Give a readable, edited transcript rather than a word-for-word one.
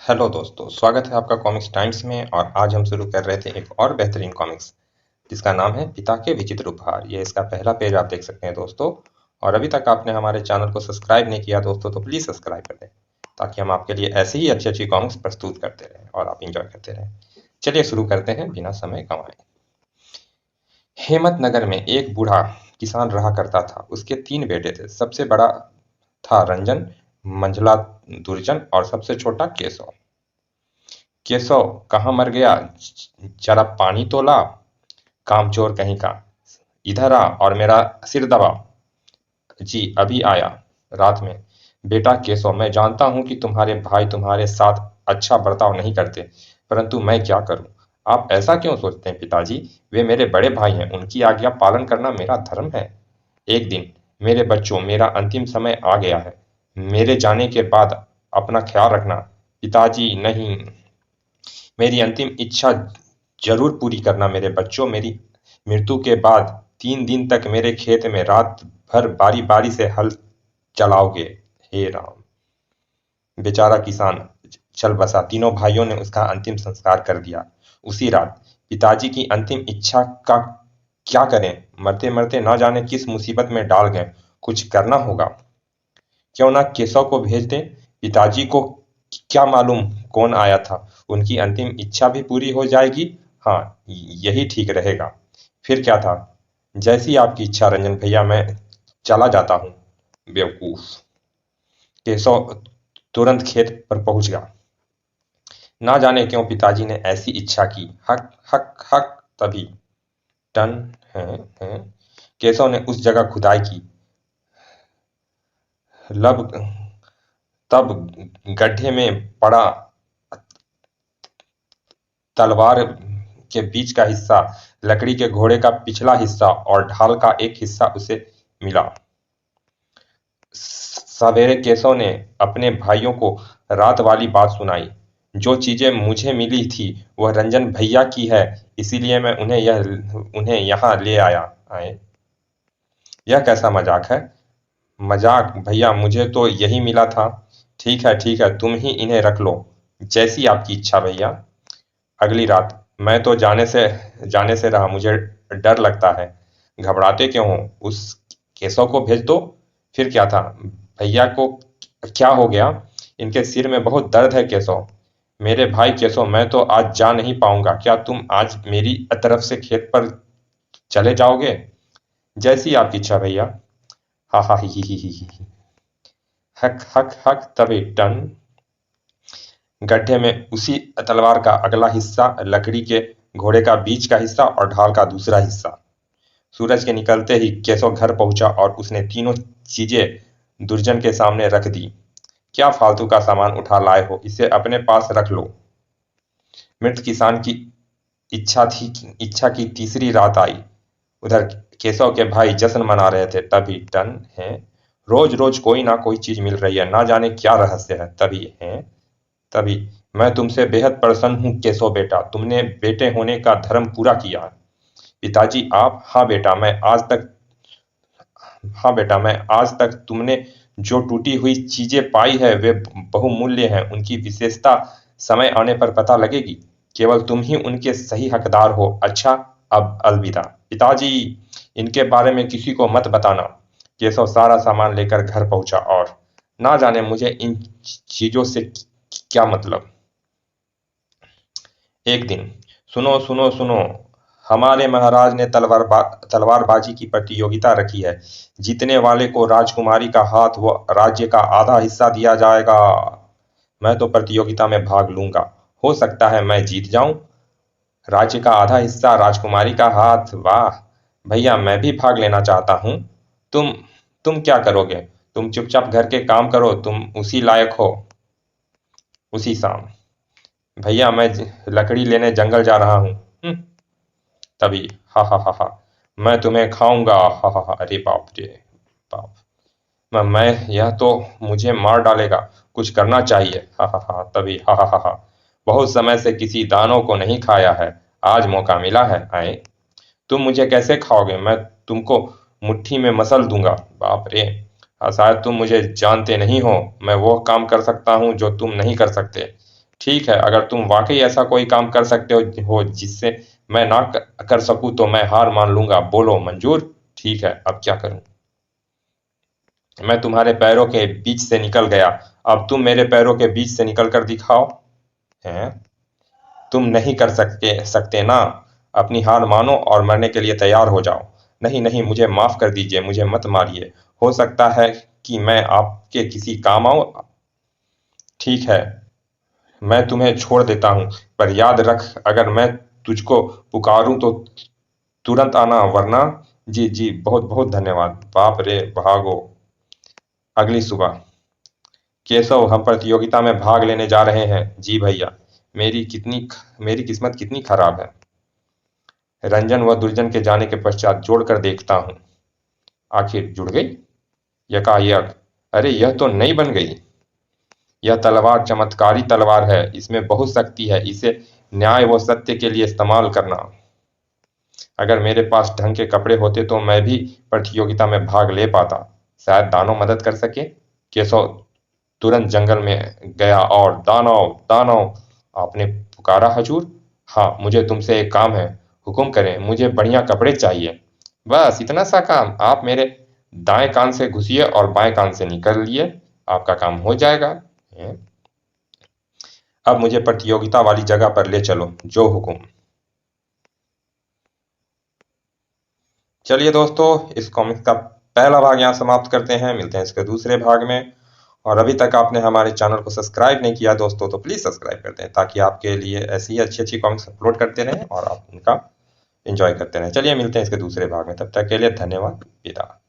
Hello दोस्तों, स्वागत है आपका कॉमिक्स टाइम्स में। और आज हम शुरू कर रहे थे एक और बेहतरीन कॉमिक्स जिसका नाम है पिता के विचित्र उपहार। ये इसका पहला पेज आप देख सकते हैं दोस्तों। और अभी तक आपने हमारे चैनल को सब्सक्राइब नहीं किया दोस्तों तो प्लीज़ सब्सक्राइब कर दें, ताकि हम आपके लिए ऐसी ही अच्छी अच्छी कॉमिक्स प्रस्तुत करते रहें और आप इंजॉय करते रहें। चलिए शुरू करते हैं बिना समय गंवाए। हेमंत नगर में एक बूढ़ा किसान रहा करता था। उसके 3 बेटे थे। सबसे बड़ा था रंजन, मंझला दुर्जन और सबसे छोटा केशव। केशव कहाँ मर गया, जरा पानी तो ला, कामचोर कहीं का। इधर आ और मेरा सिर दबा। जी अभी आया। रात में। बेटा केशव, मैं जानता हूँ कि तुम्हारे भाई तुम्हारे साथ अच्छा बर्ताव नहीं करते, परंतु मैं क्या करूँ। आप ऐसा क्यों सोचते हैं पिताजी। वे मेरे बड़े भाई हैं, उनकी आज्ञा पालन करना मेरा धर्म है। एक दिन। मेरे बच्चों, मेरा अंतिम समय आ गया है। मेरे जाने के बाद अपना ख्याल रखना। पिताजी नहीं, मेरी अंतिम इच्छा जरूर पूरी करना मेरे बच्चों। मेरी मृत्यु के बाद 3 दिन तक मेरे खेत में रात भर बारी बारी से हल चलाओगे। हे राम। बेचारा किसान चल बसा। तीनों भाइयों ने उसका अंतिम संस्कार कर दिया उसी रात। पिताजी की अंतिम इच्छा का क्या करें, मरते मरते ना जाने किस मुसीबत में डाल गए। कुछ करना होगा। क्यों ना केशव को भेज दें। पिताजी को क्या मालूम कौन आया था। उनकी अंतिम इच्छा भी पूरी हो जाएगी। हाँ, यही ठीक रहेगा। फिर क्या था। जैसी आपकी इच्छा रंजन भैया, मैं चला जाता हूँ। बेवकूफ। केशव तुरंत खेत पर पहुंच गया। ना जाने क्यों पिताजी ने ऐसी इच्छा की। हक हक हक। तभी टन है। केशव ने उस जगह खुदाई की। लब तब गड्ढे में पड़ा तलवार के बीच का हिस्सा, लकड़ी के घोड़े का पिछला हिस्सा और ढाल का एक हिस्सा उसे मिला। सवेरे केशव ने अपने भाइयों को रात वाली बात सुनाई। जो चीजें मुझे मिली थी वह रंजन भैया की है, इसीलिए मैं उन्हें यहाँ ले आए। यह कैसा मजाक है। मजाक भैया, मुझे तो यही मिला था। ठीक है, तुम ही इन्हें रख लो। जैसी आपकी इच्छा भैया। अगली रात। मैं तो जाने से रहा, मुझे डर लगता है। घबराते क्यों हो, उस केशव को भेज दो। फिर क्या था। भैया को क्या हो गया। इनके सिर में बहुत दर्द है केशव। मेरे भाई केशव, मैं तो आज जा नहीं पाऊंगा। क्या तुम आज मेरी तरफ से खेत पर चले जाओगे। जैसी आपकी इच्छा भैया। हा हा ही। हक हक हक। तभी टन। गड्ढे में उसी तलवार का अगला हिस्सा, लकड़ी के घोड़े का बीच का हिस्सा और ढाल का दूसरा हिस्सा। सूरज के निकलते ही केशव घर पहुंचा और उसने तीनों चीजें दुर्जन के सामने रख दी। क्या फालतू का सामान उठा लाए हो, इसे अपने पास रख लो। मृत किसान की इच्छा की तीसरी रात आई। उधर केशव के भाई जश्न मना रहे थे। तभी टन है। रोज रोज कोई ना कोई चीज मिल रही है, ना जाने क्या रहस्य है। तभी मैं तुमसे बेहद प्रसन्न हूँ केशव बेटा, तुमने बेटे होने का धर्म पूरा किया। पिताजी आप। हाँ बेटा, मैं आज तक तुमने जो टूटी हुई चीजें पाई है वे बहुमूल्य हैं। उनकी विशेषता समय आने पर पता लगेगी। केवल तुम ही उनके सही हकदार हो। अच्छा, अब अलविदा। पिताजी, इनके बारे में किसी को मत बताना। केशव सारा सामान लेकर घर पहुंचा और ना जाने मुझे इन चीजों से क्या मतलब। एक दिन। सुनो सुनो सुनो, हमारे महाराज ने तलवारबाजी की प्रतियोगिता रखी है। जीतने वाले को राजकुमारी का हाथ व राज्य का आधा हिस्सा दिया जाएगा। मैं तो प्रतियोगिता में भाग लूंगा। हो सकता है मैं जीत जाऊं। राज्य का आधा हिस्सा, राजकुमारी का हाथ, वाह। भैया, मैं भी भाग लेना चाहता हूं। तुम तुम क्या करोगे। तुम चुपचाप घर के काम करो, तुम उसी लायक हो। उसी शाम। भैया, मैं लकड़ी लेने जंगल जा रहा हूँ। तभी हा हा हा हा। मैं तुम्हें खाऊंगा। हा हा हा। अरे बाप रे बाप। मैं यह तो मुझे मार डालेगा। कुछ करना चाहिए। हा हा हा। तभी हा हा हा हा। बहुत समय से किसी दानव को नहीं खाया है, आज मौका मिला है। आए। तुम मुझे कैसे खाओगे, मैं तुमको मुट्ठी में मसल दूंगा। बाप रे। शायद तुम मुझे जानते नहीं हो। मैं वो काम कर सकता हूँ जो तुम नहीं कर सकते। ठीक है, अगर तुम वाकई ऐसा कोई काम कर सकते हो जिससे मैं ना कर सकूं तो मैं हार मान लूंगा। बोलो, मंजूर? ठीक है, अब क्या करूं? मैं तुम्हारे पैरों के बीच से निकल गया, अब तुम मेरे पैरों के बीच से निकल कर दिखाओ। हैं? तुम नहीं कर सकते ना? अपनी हार मानो और मरने के लिए तैयार हो जाओ। नहीं नहीं, मुझे माफ कर दीजिए, मुझे मत मारिए। हो सकता है कि मैं आपके किसी काम आऊं। ठीक है, मैं तुम्हें छोड़ देता हूं, पर याद रख, अगर मैं तुझको पुकारूं तो तुरंत आना, वरना। जी जी, बहुत बहुत धन्यवाद। बाप रे, भागो। अगली सुबह। केशव, हम प्रतियोगिता में भाग लेने जा रहे हैं। जी भैया। मेरी किस्मत कितनी खराब है। रंजन व दुर्जन के जाने के पश्चात जोड़कर देखता हूँ। आखिर जुड़ गई। यकायक, अरे यह तो नई बन गई। यह तलवार चमत्कारी तलवार है, इसमें बहुत शक्ति है, इसे न्याय व सत्य के लिए इस्तेमाल करना। अगर मेरे पास ढंग के कपड़े होते तो मैं भी प्रतियोगिता में भाग ले पाता। शायद दानव मदद कर सके। केशव तुरंत जंगल में गया और दानव दानव। आपने पुकारा हजूर। हाँ, मुझे तुमसे एक काम है। हुक्म करें, मुझे बढ़िया कपड़े चाहिए। बस इतना सा काम? आप मेरे दाएं कान से घुसिए और बाएं कान से निकलिए, आपका काम हो जाएगा। हैं? अब मुझे प्रतियोगिता वाली जगह पर ले चलो, जो हुक्म। चलिए दोस्तों, इस कॉमिक का पहला भाग यहाँ समाप्त करते हैं, मिलते हैं इसके दूसरे भाग में। और अभी तक आपने हमारे चैनल को सब्सक्राइब नहीं किया दोस्तों, तो प्लीज़ सब्सक्राइब कर दें, ताकि आपके लिए ऐसी ही अच्छी अच्छी कॉमिक्स अपलोड करते रहें और आप उनका एंजॉय करते रहें। चलिए मिलते हैं इसके दूसरे भाग में, तब तक के लिए धन्यवाद, विदा।